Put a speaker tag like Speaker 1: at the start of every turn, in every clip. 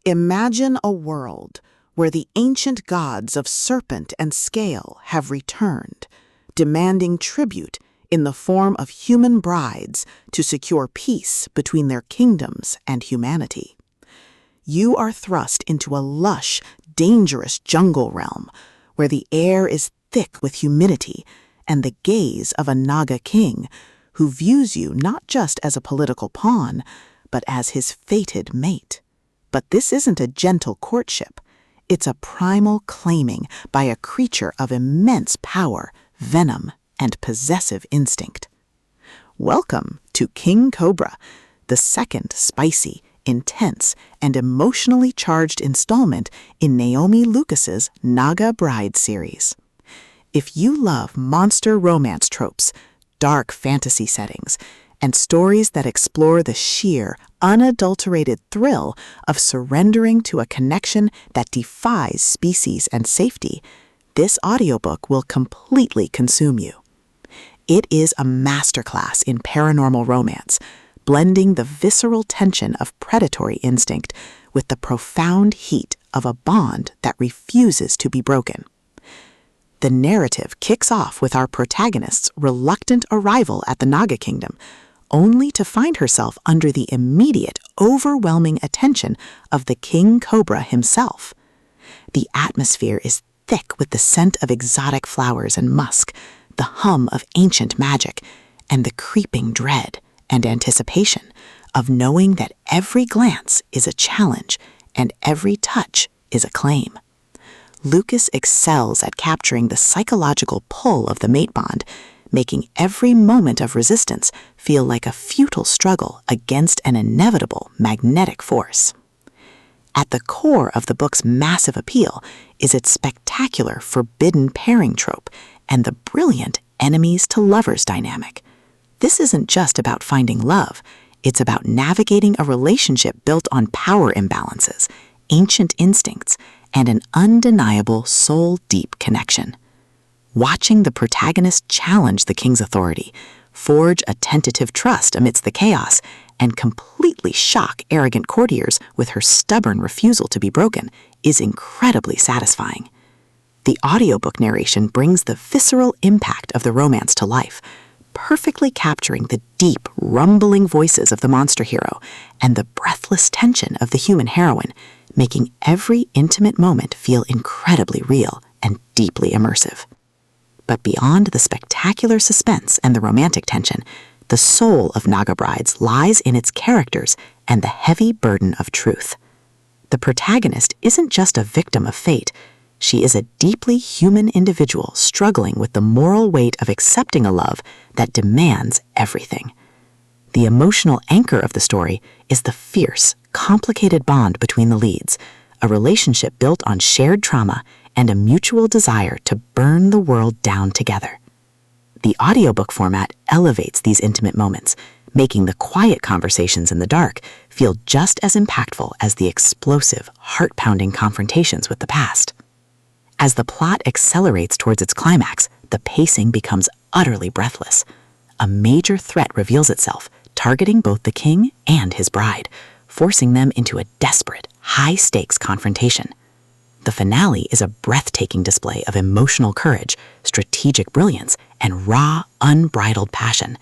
Speaker 1: Imagine a world where the ancient gods of serpent and scale have returned, demanding tribute in the form of human brides to secure peace between their kingdoms and humanity. You are thrust into a lush, dangerous jungle realm where the air is thick with humidity and the gaze of a Naga king who views you not just as a political pawn, but as his fated mate. But this isn't a gentle courtship. It's a primal claiming by a creature of immense power, venom, and possessive instinct. Welcome to King Cobra, the second spicy, intense, and emotionally charged installment in Naomi Lucas's Naga Brides series. If you love monster romance tropes, dark fantasy settings, and stories that explore the sheer, unadulterated thrill of surrendering to a connection that defies species and safety, this audiobook will completely consume you. It is a masterclass in paranormal romance, blending the visceral tension of predatory instinct with the profound heat of a bond that refuses to be broken. The narrative kicks off with our protagonist's reluctant arrival at the Naga Kingdom, only to find herself under the immediate, overwhelming attention of the King Cobra himself. The atmosphere is thick with the scent of exotic flowers and musk, the hum of ancient magic, and the creeping dread and anticipation of knowing that every glance is a challenge and every touch is a claim. Lucas excels at capturing the psychological pull of the mate bond, making every moment of resistance feel like a futile struggle against an inevitable magnetic force. At the core of the book's massive appeal is its spectacular forbidden pairing trope and the brilliant enemies-to-lovers dynamic. This isn't just about finding love, it's about navigating a relationship built on power imbalances, ancient instincts, and an undeniable soul-deep connection. Watching the protagonist challenge the king's authority, forge a tentative trust amidst the chaos, and completely shock arrogant courtiers with her stubborn refusal to be broken is incredibly satisfying. The audiobook narration brings the visceral impact of the romance to life, perfectly capturing the deep, rumbling voices of the monster hero and the breathless tension of the human heroine, making every intimate moment feel incredibly real and deeply immersive. But beyond the spectacular suspense and the romantic tension, the soul of Naga Brides lies in its characters and the heavy burden of truth. The protagonist isn't just a victim of fate. She is a deeply human individual struggling with the moral weight of accepting a love that demands everything. The emotional anchor of the story is the fierce, complicated bond between the leads, a relationship built on shared trauma and a mutual desire to burn the world down together. The audiobook format elevates these intimate moments, making the quiet conversations in the dark feel just as impactful as the explosive, heart-pounding confrontations with the past. As the plot accelerates towards its climax, the pacing becomes utterly breathless. A major threat reveals itself, targeting both the king and his bride, forcing them into a desperate, high-stakes confrontation. The finale is a breathtaking display of emotional courage, strategic brilliance, and raw, unbridled passion.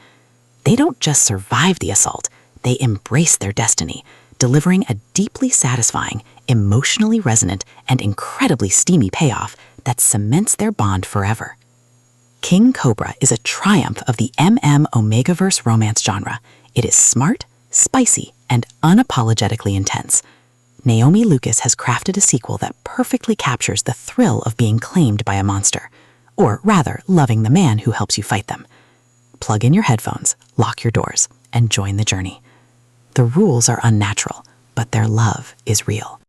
Speaker 1: They don't just survive the assault, they embrace their destiny, delivering a deeply satisfying, emotionally resonant, and incredibly steamy payoff that cements their bond forever. King Cobra is a triumph of the Omegaverse romance genre. It is smart, spicy, and unapologetically intense. Naomi Lucas has crafted a sequel that perfectly captures the thrill of being claimed by a monster, or rather, loving the man who helps you fight them. Plug in your headphones, lock your doors, and join the journey. The rules are unnatural, but their love is real.